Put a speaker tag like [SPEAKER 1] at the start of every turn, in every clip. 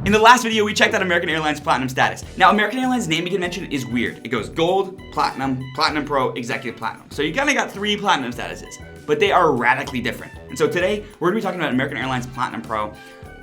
[SPEAKER 1] In the last video, we checked out American Airlines Platinum status. Now, American Airlines naming convention is weird. It goes Gold, Platinum, Platinum Pro, Executive Platinum. So you kind of got 3 Platinum statuses, but they are radically different. And so today, we're gonna be talking about American Airlines Platinum Pro.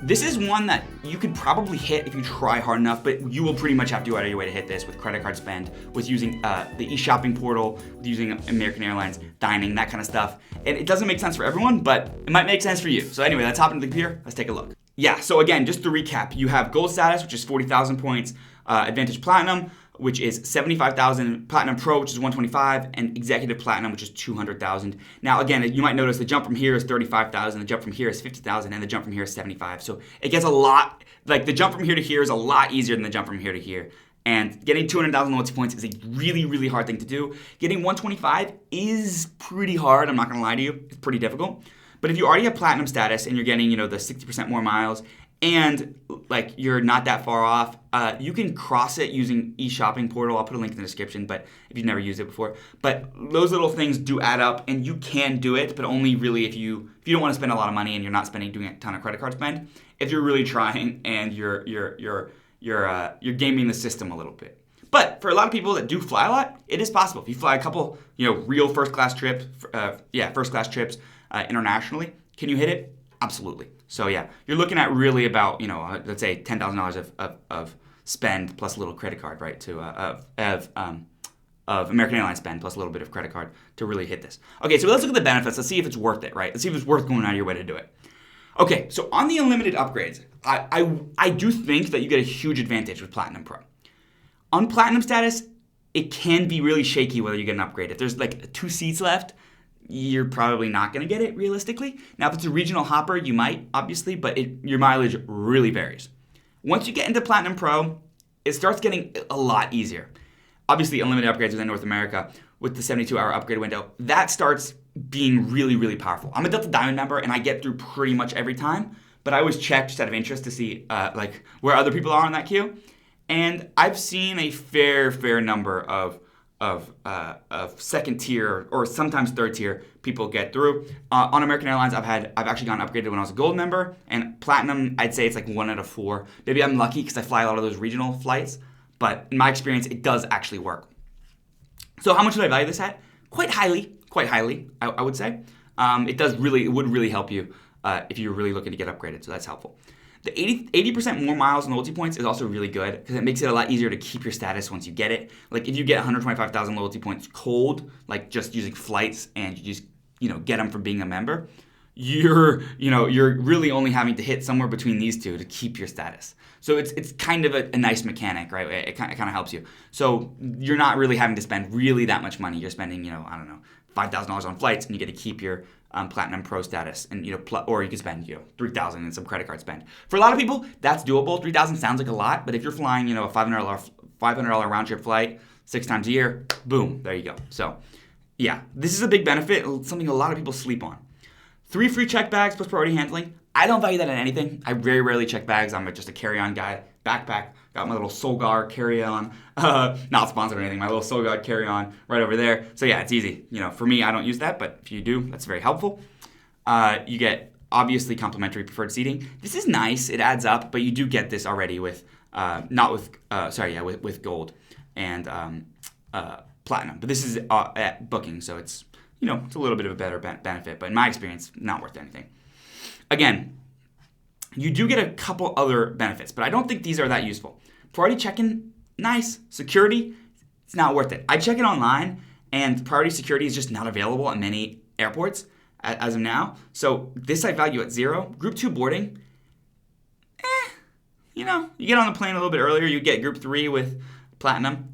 [SPEAKER 1] This is one that you could probably hit if you try hard enough, but you will pretty much have to go out of your way to hit this with credit card spend, with using the e-shopping portal, with using American Airlines dining, that kind of stuff. And it doesn't make sense for everyone, but it might make sense for you. So anyway, let's hop into the computer. Let's take a look. Yeah, so again, just to recap, you have Gold status, which is 40,000 points, AAdvantage Platinum, which is 75,000, Platinum Pro, which is 125, and Executive Platinum, which is 200,000. Now, again, you might notice the jump from here is 35,000, the jump from here is 50,000, and the jump from here is 75. So it gets a lot, like the jump from here to here is a lot easier than the jump from here to here. And getting 200,000 loyalty points is a really, really hard thing to do. Getting 125 is pretty hard, I'm not gonna lie to you, it's pretty difficult. But if you already have Platinum status and you're getting, the 60% more miles, and like you're not that far off, you can cross it using e-shopping portal. I'll put a link in the description, but if you've never used it before. But those little things do add up, and you can do it, but only really if you don't want to spend a lot of money and you're not doing a ton of credit card spend. If you're really trying and you're gaming the system a little bit. But for a lot of people that do fly a lot, it is possible. If you fly a couple, real first class trips internationally, can you hit it? Absolutely. So yeah, you're looking at really about, let's say $10,000 of spend plus a little credit card, right? Of American Airlines spend plus a little bit of credit card to really hit this. Okay, so let's look at the benefits. Let's see if it's worth it, right? Let's see if it's worth going out of your way to do it. Okay, so on the unlimited upgrades, I do think that you get a huge advantage with Platinum Pro. On Platinum status, it can be really shaky whether you get an upgrade. If there's like 2 seats left, you're probably not going to get it realistically. Now, if it's a regional hopper, you might, obviously, but your mileage really varies. Once you get into Platinum Pro, it starts getting a lot easier. Obviously, unlimited upgrades within North America with the 72-hour upgrade window, that starts being really, really powerful. I'm a Delta Diamond member, and I get through pretty much every time, but I always check just out of interest to see where other people are on that queue. And I've seen a fair number of second tier or sometimes third tier people get through. On American Airlines, I've actually gotten upgraded when I was a gold member, and Platinum, I'd say it's like 1 out of 4. Maybe I'm lucky because I fly a lot of those regional flights, but in my experience, it does actually work. So how much do I value this at? Quite highly, I would say. It would really help you if you're really looking to get upgraded, so that's helpful. The 80% more miles and loyalty points is also really good because it makes it a lot easier to keep your status once you get it. Like if you get 125,000 loyalty points cold, like just using flights and you just, get them from being a member, you're really only having to hit somewhere between these two to keep your status. So it's kind of a nice mechanic, right? It kind of helps you. So you're not really having to spend really that much money. You're spending, $5,000 on flights, and you get to keep your Platinum Pro status, and or you can spend $3,000 in some credit card spend. For a lot of people, that's doable. $3,000 sounds like a lot, but if you're flying a $500 round trip flight 6 times a year, boom, there you go. So yeah, this is a big benefit, something a lot of people sleep on. 3 free check bags plus priority handling. I don't value that in anything. I very rarely check bags. I'm just a carry-on guy. Backpack. Got my little Solgar carry-on. Not sponsored or anything. My little Solgar carry-on right over there. So yeah, it's easy. For me, I don't use that, but if you do, that's very helpful. You get obviously complimentary preferred seating. This is nice. It adds up, but you do get this already with with Gold and Platinum. But this is at booking, so it's it's a little bit of a better benefit. But in my experience, not worth anything. Again, you do get a couple other benefits, but I don't think these are that useful. Priority check-in, nice. Security, it's not worth it. I check it online, and priority security is just not available at many airports as of now. So this I value at 0. Group 2 boarding, you get on the plane a little bit earlier. You get Group 3 with Platinum.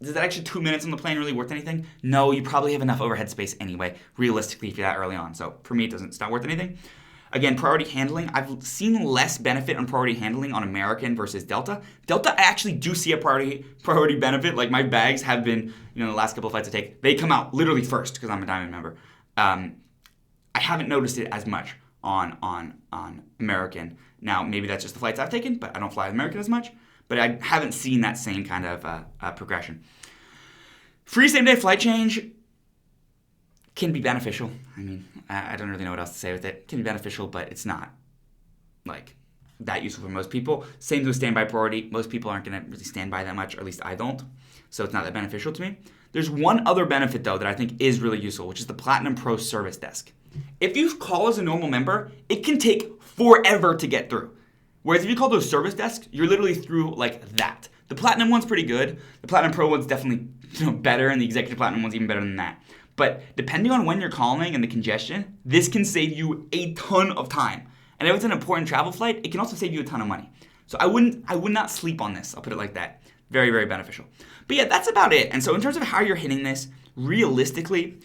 [SPEAKER 1] Is that actually 2 minutes on the plane really worth anything? No, you probably have enough overhead space anyway, realistically, if you're that early on. So for me, it's not worth anything. Again, priority handling, I've seen less benefit on priority handling on American versus Delta. Delta, I actually do see a priority benefit. Like my bags have been, the last couple of flights I take, they come out literally first because I'm a Diamond member. I haven't noticed it as much on American. Now, maybe that's just the flights I've taken, but I don't fly with American as much. But I haven't seen that same kind of progression. Free same-day flight change can be beneficial. I mean, I don't really know what else to say with it. It can be beneficial, but it's not like that useful for most people. Same with standby priority. Most people aren't going to really stand by that much, or at least I don't. So it's not that beneficial to me. There's one other benefit, though, that I think is really useful, which is the Platinum Pro Service Desk. If you call as a normal member, it can take forever to get through. Whereas if you call those service desks, you're literally through like that. The Platinum one's pretty good. The Platinum Pro one's definitely better, and the Executive Platinum one's even better than that. But depending on when you're calling and the congestion, this can save you a ton of time. And if it's an important travel flight, it can also save you a ton of money. So I would not sleep on this. I'll put it like that. Very, very beneficial. But yeah, that's about it. And so in terms of how you're hitting this, realistically,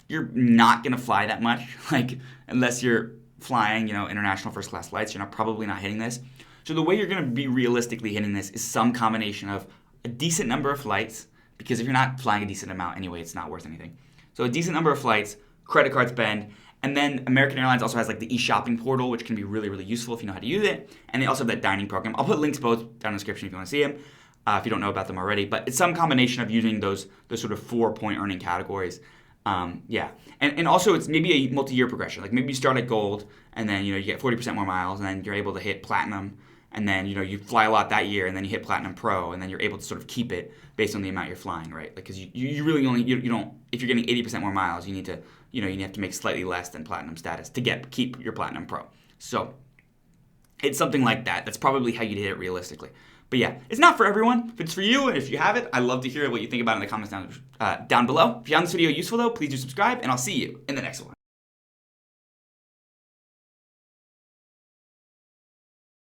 [SPEAKER 1] you're not gonna fly that much. Like, unless you're flying, international first class flights, you're probably not hitting this. So the way you're gonna be realistically hitting this is some combination of a decent number of flights, because if you're not flying a decent amount anyway, it's not worth anything. So a decent number of flights, credit card spend, and then American Airlines also has like the e-shopping portal, which can be really, really useful if you know how to use it. And they also have that dining program. I'll put links both down in the description if you want to see them, if you don't know about them already. But it's some combination of using those sort of 4-point earning categories. And also it's maybe a multi-year progression. Like maybe you start at gold, and then you get 40% more miles, and then you're able to hit platinum, and then you fly a lot that year, and then you hit platinum pro, and then you're able to sort of keep it based on the amount you're flying, right? Like because you really only you don't, if you're getting 80% more miles, you need to you have to make slightly less than platinum status to keep your platinum pro. So it's something like that. That's probably how you'd hit it realistically. But yeah, it's not for everyone. If it's for you, and if you have it, I'd love to hear what you think about it in the comments down below. If you found this video useful, though, please do subscribe, and I'll see you in the next one.